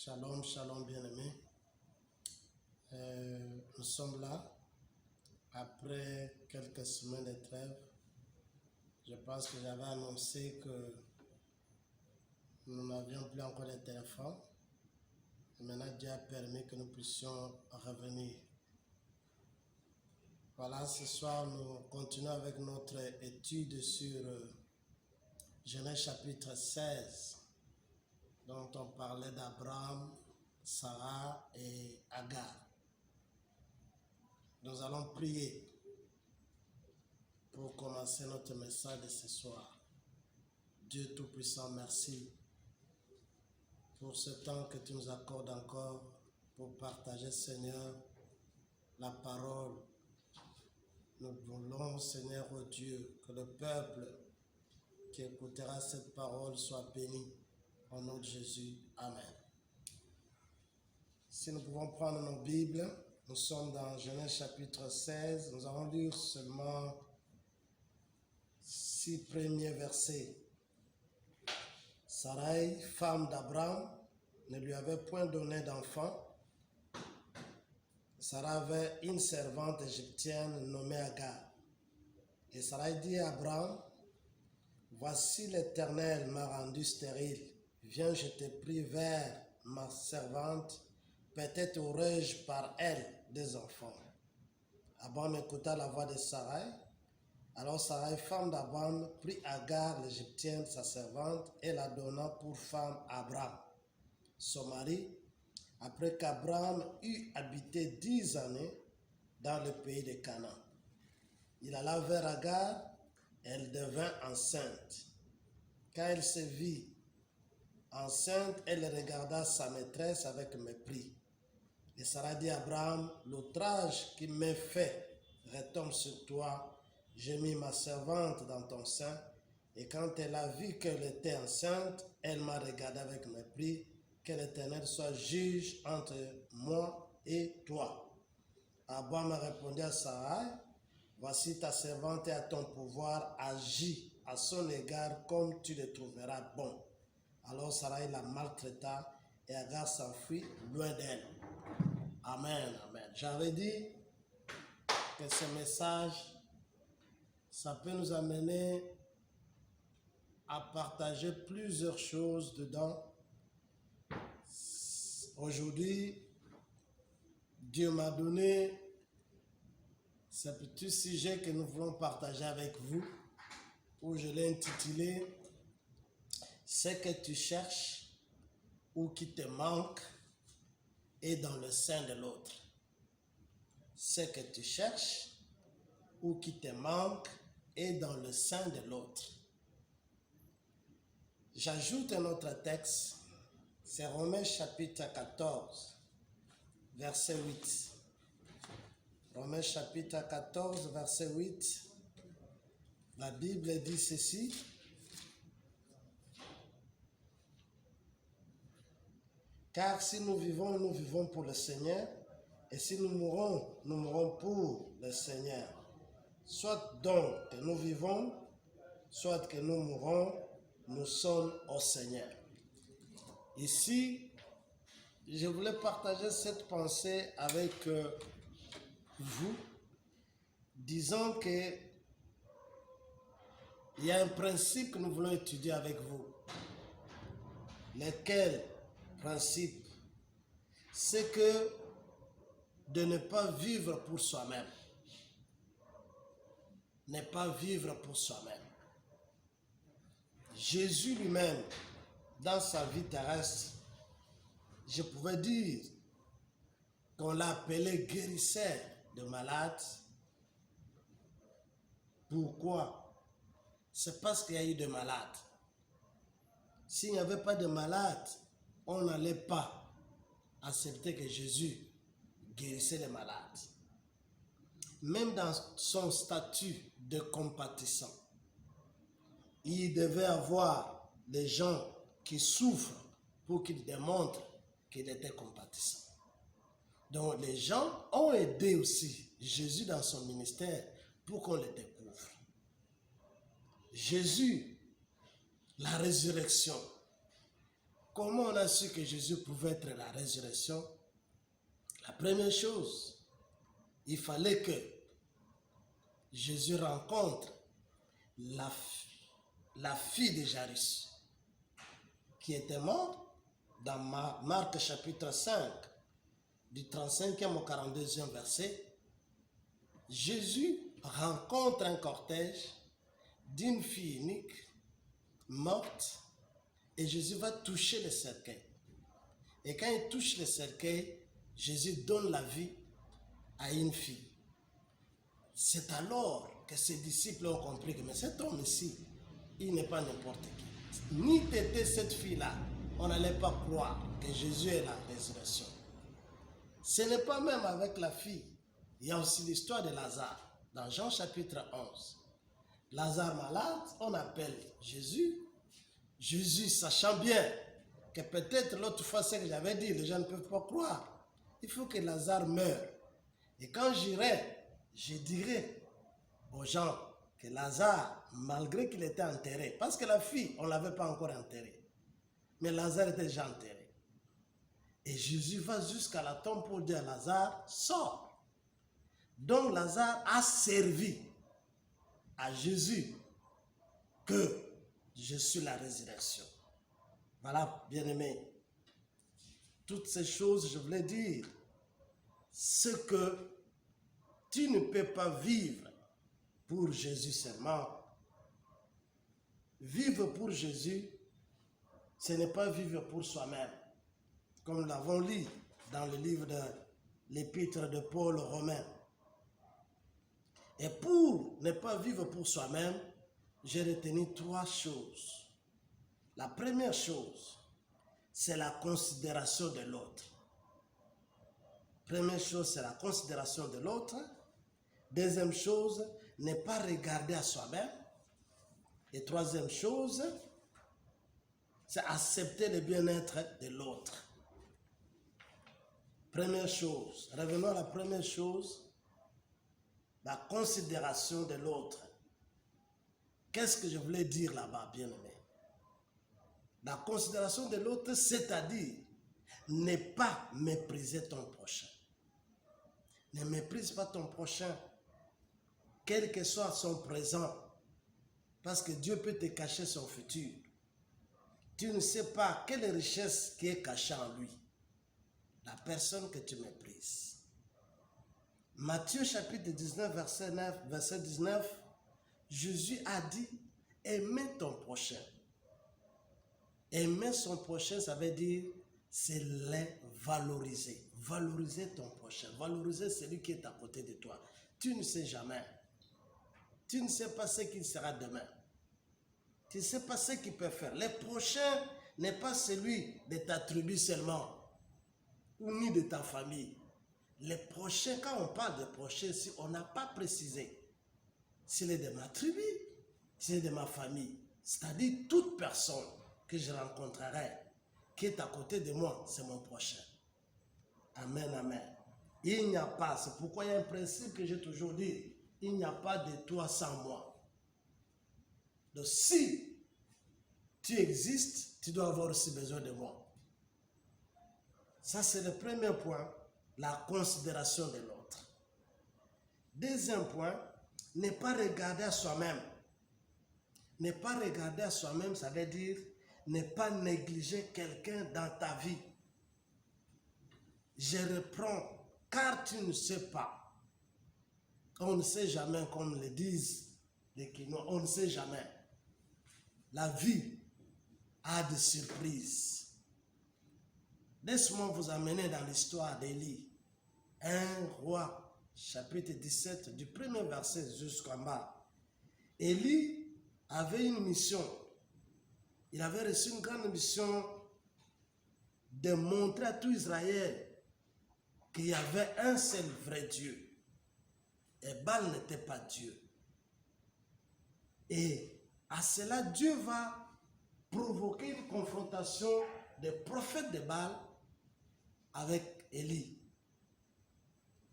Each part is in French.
Shalom, shalom bien-aimés. Nous sommes là après quelques semaines de trêve. Je pense que j'avais annoncé que nous n'avions plus encore de téléphone. Et maintenant, Dieu a permis que nous puissions revenir. Voilà, ce soir, nous continuons avec notre étude sur Genèse chapitre 16, dont on parlait d'Abraham, Sarah et Agar. Nous allons prier pour commencer notre message de ce soir. Dieu Tout-Puissant, merci pour ce temps que tu nous accordes encore pour partager, Seigneur, la parole. Nous voulons, Seigneur, oh Dieu, que le peuple qui écoutera cette parole soit béni. Au nom de Jésus, Amen. Si nous pouvons prendre nos Bibles, nous sommes dans Genèse chapitre 16. Nous allons lire seulement 6 premiers versets. Sarai, femme d'Abraham, ne lui avait point donné d'enfant. Sarah avait une servante égyptienne nommée Agar. Et Sarai dit à Abraham, « Voici l'Éternel m'a rendu stérile. Viens, je te prie vers ma servante. Peut-être aurai-je par elle des enfants. » Abraham écouta la voix de Sarai. Alors Sarai, femme d'Abraham, prit Agar l'Égyptienne, sa servante, et la donna pour femme à Abraham, son mari, après qu'Abraham eut habité 10 années dans le pays de Canaan. Il alla vers Agar, elle devint enceinte. Quand elle se vit enceinte, elle regarda sa maîtresse avec mépris. Et Sarah dit à Abraham, « L'outrage qui m'est fait retombe sur toi. J'ai mis ma servante dans ton sein. » Et quand elle a vu qu'elle était enceinte, elle m'a regardé avec mépris. Que l'Éternel soit juge entre moi et toi. Abraham a répondu à Sarai, « Voici ta servante est à ton pouvoir, agis à son égard comme tu le trouveras bon. » Alors Sarai la maltraita et Agar s'enfuit loin d'elle. Amen, amen. J'avais dit que ce message, ça peut nous amener à partager plusieurs choses dedans. Aujourd'hui, Dieu m'a donné ce petit sujet que nous voulons partager avec vous, où je l'ai intitulé « Ce que tu cherches ou qui te manque est dans le sein de l'autre. » Ce que tu cherches ou qui te manque est dans le sein de l'autre. J'ajoute un autre texte, c'est Romains chapitre 14, verset 8. Romains chapitre 14, verset 8. La Bible dit ceci. Car si nous vivons pour le Seigneur, et si nous mourrons pour le Seigneur. Soit donc que nous vivons, soit que nous mourons, nous sommes au Seigneur. Ici, je voulais partager cette pensée avec vous, disant que il y a un principe que nous voulons étudier avec vous. Lequel principe? C'est que de ne pas vivre pour soi-même. Ne pas vivre pour soi-même. Jésus lui-même, dans sa vie terrestre, je pouvais dire qu'on l'a appelé guérisseur de malades. Pourquoi? C'est parce qu'il y a eu des malades. S'il n'y avait pas de malades, on n'allait pas accepter que Jésus guérissait les malades. Même dans son statut de compatissant, il devait avoir des gens qui souffrent pour qu'il démontre qu'il était compatissant. Donc les gens ont aidé aussi Jésus dans son ministère pour qu'on le découvre. Jésus, la résurrection, comment on a su que Jésus pouvait être la résurrection? La première chose, il fallait que Jésus rencontre la fille de Jairus, qui était morte dans Marc chapitre 5, du 35e au 42e verset. Jésus rencontre un cortège d'une fille unique, morte, et Jésus va toucher le cercueil. Et quand il touche le cercueil, Jésus donne la vie à une fille. C'est alors que ses disciples ont compris que mais cet homme ici, il n'est pas n'importe qui. Ni t'étais cette fille-là, on n'allait pas croire que Jésus est la résurrection. Ce n'est pas même avec la fille. Il y a aussi l'histoire de Lazare, dans Jean chapitre 11. Lazare malade, on appelle Jésus. Jésus, sachant bien que peut-être l'autre fois, ce que j'avais dit, les gens ne peuvent pas croire. Il faut que Lazare meure. Et quand j'irai, je dirai aux gens que Lazare, malgré qu'il était enterré, parce que la fille, on ne l'avait pas encore enterrée, mais Lazare était déjà enterré. Et Jésus va jusqu'à la tombe pour dire à Lazare, sors. Donc Lazare a servi à Jésus que je suis la résurrection. Voilà, bien-aimés. Toutes ces choses, je voulais dire, ce que tu ne peux pas vivre pour Jésus seulement. Vivre pour Jésus, ce n'est pas vivre pour soi-même. Comme nous l'avons lu dans le livre de l'épître de Paul aux Romains. Et pour ne pas vivre pour soi-même, j'ai retenu 3 choses. La première chose, c'est la considération de l'autre. Première chose, c'est la considération de l'autre. Deuxième chose, ne pas regarder à soi-même. Et troisième chose, c'est accepter le bien-être de l'autre. Première chose, revenons à la première chose, la considération de l'autre. Qu'est-ce que je voulais dire là-bas, bien-aimé? La considération de l'autre, c'est-à-dire ne pas mépriser ton prochain. Ne méprise pas ton prochain, quel que soit son présent, parce que Dieu peut te cacher son futur. Tu ne sais pas quelle richesse qui est cachée en lui, la personne que tu méprises. Matthieu chapitre 19, verset 19, Jésus a dit, aimez ton prochain. Aimer son prochain, ça veut dire, c'est les valoriser. Valoriser ton prochain. Valoriser celui qui est à côté de toi. Tu ne sais jamais. Tu ne sais pas ce qu'il sera demain. Tu ne sais pas ce qu'il peut faire. Le prochain n'est pas celui de ta tribu seulement, ou ni de ta famille. Le prochain, quand on parle de prochain, si on n'a pas précisé s'il est de ma tribu, s'il est de ma famille, c'est-à-dire toute personne que je rencontrerai, qui est à côté de moi, c'est mon prochain. Amen, amen. Il n'y a pas, c'est pourquoi il y a un principe que j'ai toujours dit, il n'y a pas de toi sans moi. Donc si tu existes, tu dois avoir aussi besoin de moi. Ça c'est le premier point, la considération de l'autre. Deuxième point, ne pas regarder à soi-même. Ne pas regarder à soi-même, ça veut dire ne pas négliger quelqu'un dans ta vie. Je reprends, car tu ne sais pas. On ne sait jamais, comme le disent les Quinois, on ne sait jamais. La vie a des surprises. Laisse-moi vous amener dans l'histoire d'Élie. Un roi, chapitre 17, du premier verset jusqu'en bas. Élie avait une mission. Il avait reçu une grande mission de montrer à tout Israël qu'il y avait un seul vrai Dieu. Et Baal n'était pas Dieu. Et à cela, Dieu va provoquer une confrontation des prophètes de Baal avec Élie.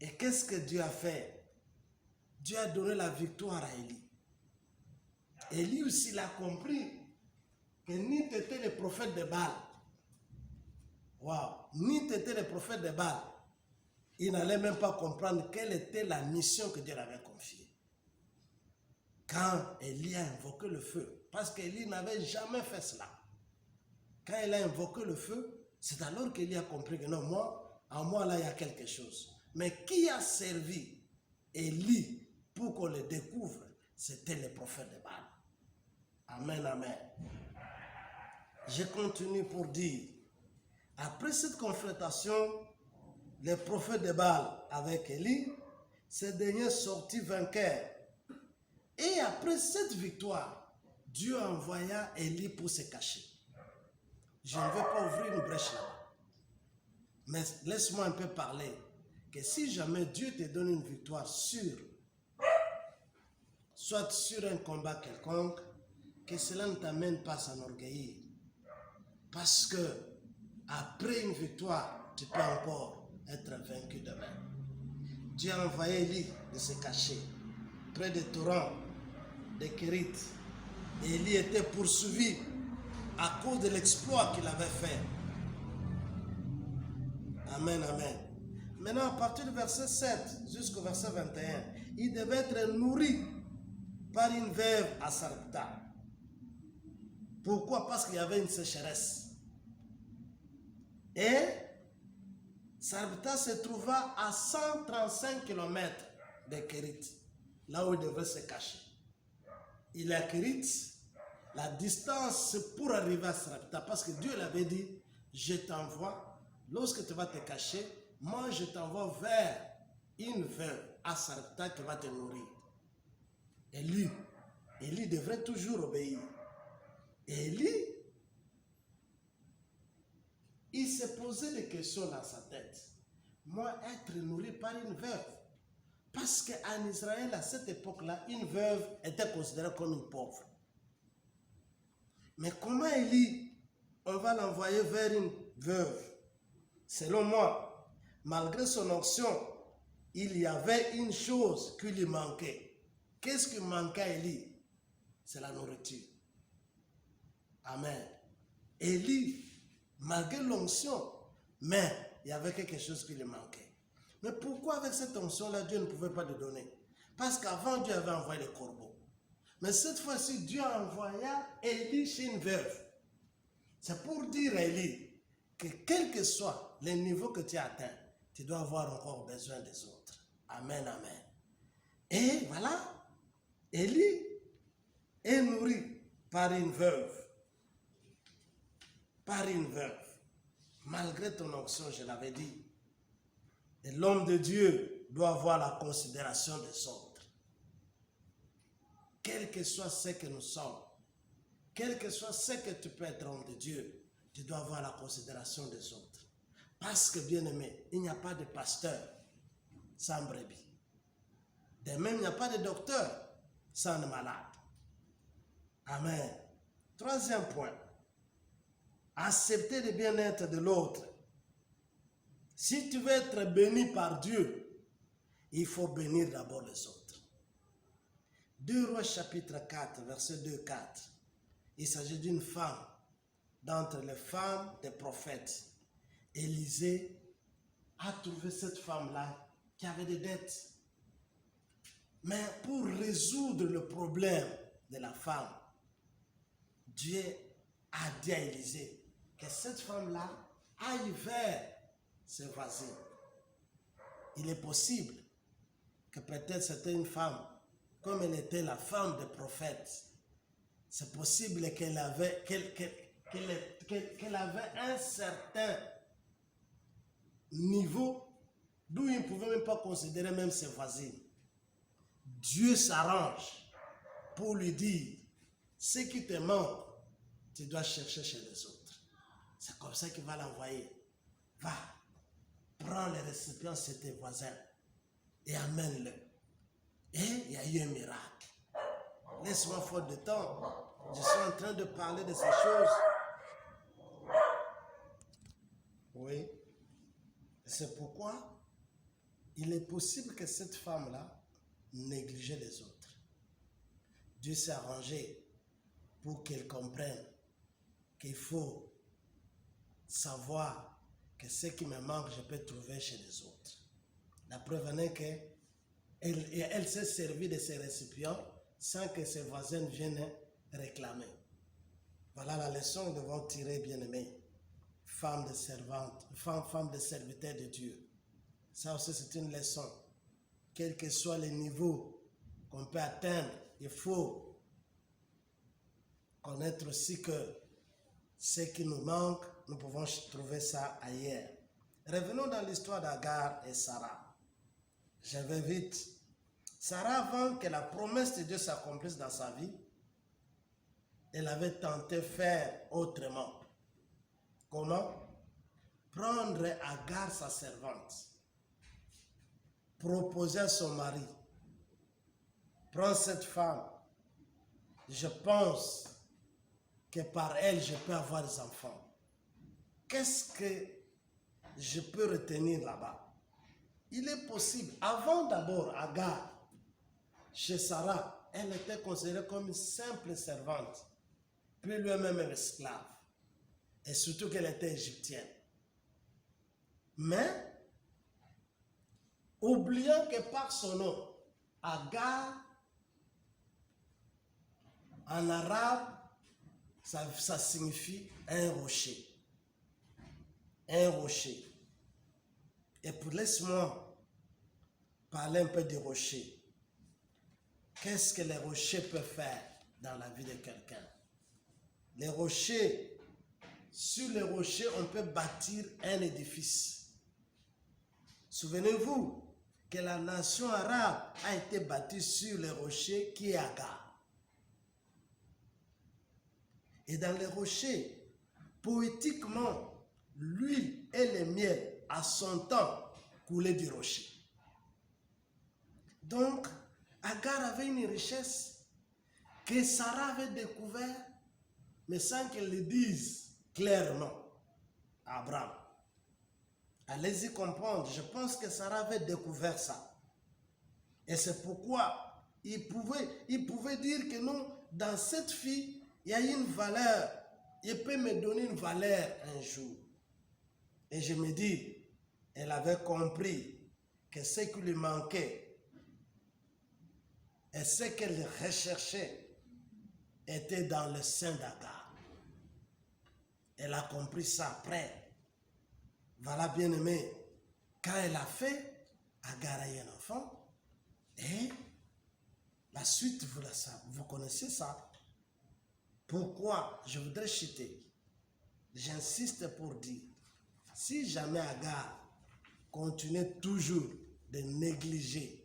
Et qu'est-ce que Dieu a fait? Dieu a donné la victoire à Élie. Élie aussi l'a compris que ni t'étais le prophète de Baal, Waouh, ni t'étais le prophète de Baal, il n'allait même pas comprendre quelle était la mission que Dieu avait confiée. Quand Élie a invoqué le feu, parce qu'Élie n'avait jamais fait cela. Quand il a invoqué le feu, c'est alors qu'Élie a compris que non, en moi là, il y a quelque chose. Mais qui a servi Élie pour qu'on le découvre? C'était le prophète de Baal. Amen, amen. Je continue pour dire, après cette confrontation, le prophète de Baal avec Élie, ce dernier sortit vainqueur. Et après cette victoire, Dieu envoya Élie pour se cacher. Je ne vais pas ouvrir une brèche là-bas. Mais laisse-moi un peu parler. Que si jamais Dieu te donne une victoire sûre, soit sur un combat quelconque, que cela ne t'amène pas à s'enorgueillir. Parce que après une victoire, tu peux encore être vaincu demain. Dieu a envoyé Élie de se cacher près des torrents de Kérit. Élie était poursuivi à cause de l'exploit qu'il avait fait. Amen, amen. Maintenant, à partir du verset 7 jusqu'au verset 21, il devait être nourri par une veuve à Sarepta. Pourquoi? Parce qu'il y avait une sécheresse. Et Sarepta se trouva à 135 km de Kérit, là où il devait se cacher. Il est à Kérit, la distance pour arriver à Sarepta, parce que Dieu l'avait dit, je t'envoie, lorsque tu vas te cacher, moi je t'envoie vers une veuve à Sarepta qui va te nourrir. Élie devrait toujours obéir. Élie, il s'est posé des questions dans sa tête. Moi, être nourri par une veuve. Parce qu'en Israël, à cette époque-là, une veuve était considérée comme une pauvre. Mais comment Élie, on va l'envoyer vers une veuve? Selon moi, malgré son onction, il y avait une chose qui lui manquait. Qu'est-ce qui manquait à Élie? C'est la nourriture. Amen. Élie, malgré l'onction, mais il y avait quelque chose qui lui manquait. Mais pourquoi avec cette onction-là, Dieu ne pouvait pas le donner? Parce qu'avant, Dieu avait envoyé les corbeaux. Mais cette fois-ci, Dieu a envoyé Élie chez une veuve. C'est pour dire à Élie que quel que soit le niveau que tu as atteint, tu dois avoir encore besoin des autres. Amen, amen. Et voilà, Élie est nourri par une veuve. Par une veuve. Malgré ton onction, je l'avais dit. Et l'homme de Dieu doit avoir la considération des autres. Quel que soit ce que nous sommes, quel que soit ce que tu peux être homme de Dieu, tu dois avoir la considération des autres. Parce que, bien aimé, il n'y a pas de pasteur sans brebis. De même, il n'y a pas de docteur sans malade. Amen. Troisième point. Accepter le bien-être de l'autre. Si tu veux être béni par Dieu, il faut bénir d'abord les autres. 2 Rois chapitre 4, verset 2-4. Il s'agit d'une femme, d'entre les femmes des prophètes. Élisée a trouvé cette femme-là qui avait des dettes. Mais pour résoudre le problème de la femme, Dieu a dit à Élisée que cette femme-là aille vers ses voisins. Il est possible que peut-être c'était une femme, comme elle était la femme des prophètes. C'est possible qu'elle avait un certain niveau d'où il ne pouvait même pas considérer même ses voisines. Dieu s'arrange pour lui dire, ce qui te manque, tu dois chercher chez les autres. C'est comme ça qu'il va l'envoyer. Va, prends les récipients chez tes voisins et amène-le. Et il y a eu un miracle. Laisse-moi faute de temps. Je suis en train de parler de ces choses. Oui. C'est pourquoi il est possible que cette femme-là négligeait les autres. Dieu s'est arrangé pour qu'elle comprenne qu'il faut savoir que ce qui me manque, je peux trouver chez les autres. La preuve en est qu'elle s'est servie de ces récipients sans que ses voisins viennent réclamer. Voilà la leçon que nous devons tirer, bien-aimés. Femme de servante, femme de serviteur de Dieu. Ça aussi, c'est une leçon. Quel que soit le niveau qu'on peut atteindre, il faut connaître aussi que ce qui nous manque, nous pouvons trouver ça ailleurs. Revenons dans l'histoire d'Agar et Sarah. Je vais vite. Sarah, avant que la promesse de Dieu s'accomplisse dans sa vie, elle avait tenté de faire autrement. Comment? Prendre Agar, sa servante, proposer à son mari, prends cette femme, je pense que par elle, je peux avoir des enfants. Qu'est-ce que je peux retenir là-bas? Il est possible. Avant d'abord, Agar, chez Sarah, elle était considérée comme une simple servante, puis lui-même un esclave. Et surtout qu'elle était égyptienne. Mais, oubliant que par son nom, Agar, en arabe, ça signifie un rocher. Un rocher. Et pour laisse-moi parler un peu des rochers. Qu'est-ce que les rochers peuvent faire dans la vie de quelqu'un? Les rochers, sur les rochers, on peut bâtir un édifice. Souvenez-vous que la nation arabe a été bâtie sur les rochers qui est Agar. Et dans les rochers, poétiquement, l'huile et le miel, à son temps, coulaient du rocher. Donc, Agar avait une richesse que Sarah avait découvert, mais sans qu'elle le dise clairement à Abraham. Allez-y comprendre, je pense que Sarah avait découvert ça. Et c'est pourquoi il pouvait dire que non, dans cette fille, il y a une valeur. Il peut me donner une valeur un jour. Et je me dis, elle avait compris que ce qui lui manquait et ce qu'elle recherchait était dans le sein d'Agar. Elle a compris ça après. Voilà, bien aimé. Quand elle a fait, Agar a eu un enfant. Et la suite, vous connaissez ça. Pourquoi je voudrais chuter? J'insiste pour dire, si jamais Agar continuait toujours de négliger,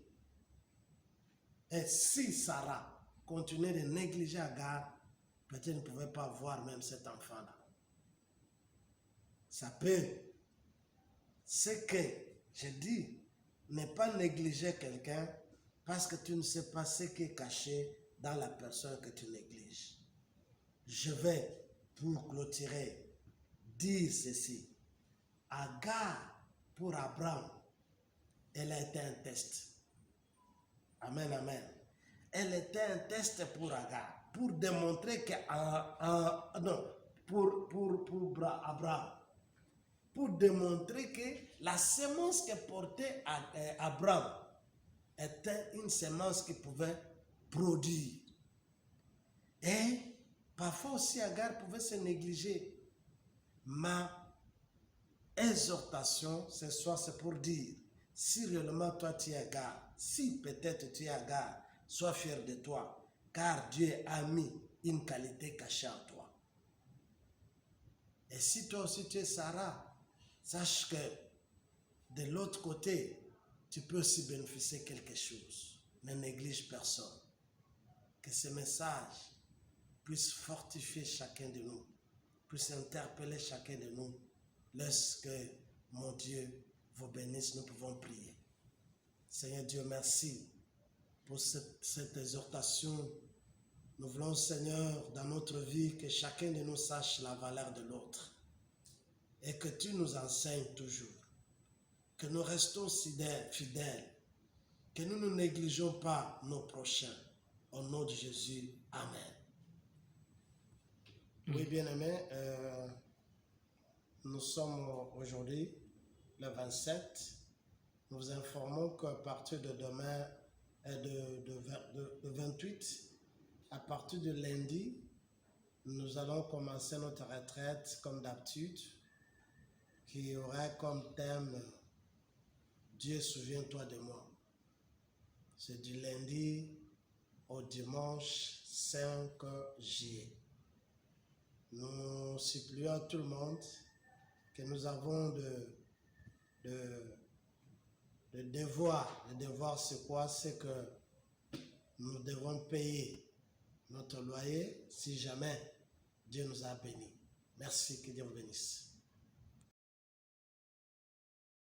et si Sarah continuait de négliger Agar, peut-être ne pouvait pas voir même cet enfant-là. Ça peut. C'est que, je dis, ne pas négliger quelqu'un parce que tu ne sais pas ce qui est caché dans la personne que tu négliges. Je vais, pour clôturer, dire ceci. Agar, pour Abraham, elle a été un test. Amen, amen. Elle était un test pour Agar, pour démontrer que, pour Abraham, pour démontrer que la semence que portait Abraham était une semence qui pouvait produire. Et parfois aussi Agar pouvait se négliger. Ma exhortation ce soir, c'est pour dire, si réellement toi tu es Agar, si peut-être tu es Agar, sois fier de toi, car Dieu a mis une qualité cachée en toi. Et si toi aussi tu es Sarah, sache que de l'autre côté, tu peux aussi bénéficier de quelque chose. Ne néglige personne. Que ce message puisse fortifier chacun de nous, puisse interpeller chacun de nous. Lorsque mon Dieu vous bénisse, nous pouvons prier. Seigneur Dieu, merci pour cette exhortation. Nous voulons, Seigneur, dans notre vie, que chacun de nous sache la valeur de l'autre. Et que tu nous enseignes toujours. Que nous restons fidèles. Que nous ne négligeons pas nos prochains. Au nom de Jésus. Amen. Oui, bien-aimé, Nous sommes aujourd'hui le 27. Nous vous informons qu'à partir de demain et de 28, à partir de lundi, nous allons commencer notre retraite comme d'habitude, qui aurait comme thème « Dieu, souviens-toi de moi ». C'est du lundi au dimanche 5 juillet. Nous supplions à tout le monde que nous avons de devoirs. Le devoir, c'est quoi? C'est que nous devons payer notre loyer si jamais Dieu nous a bénis. Merci, que Dieu vous bénisse.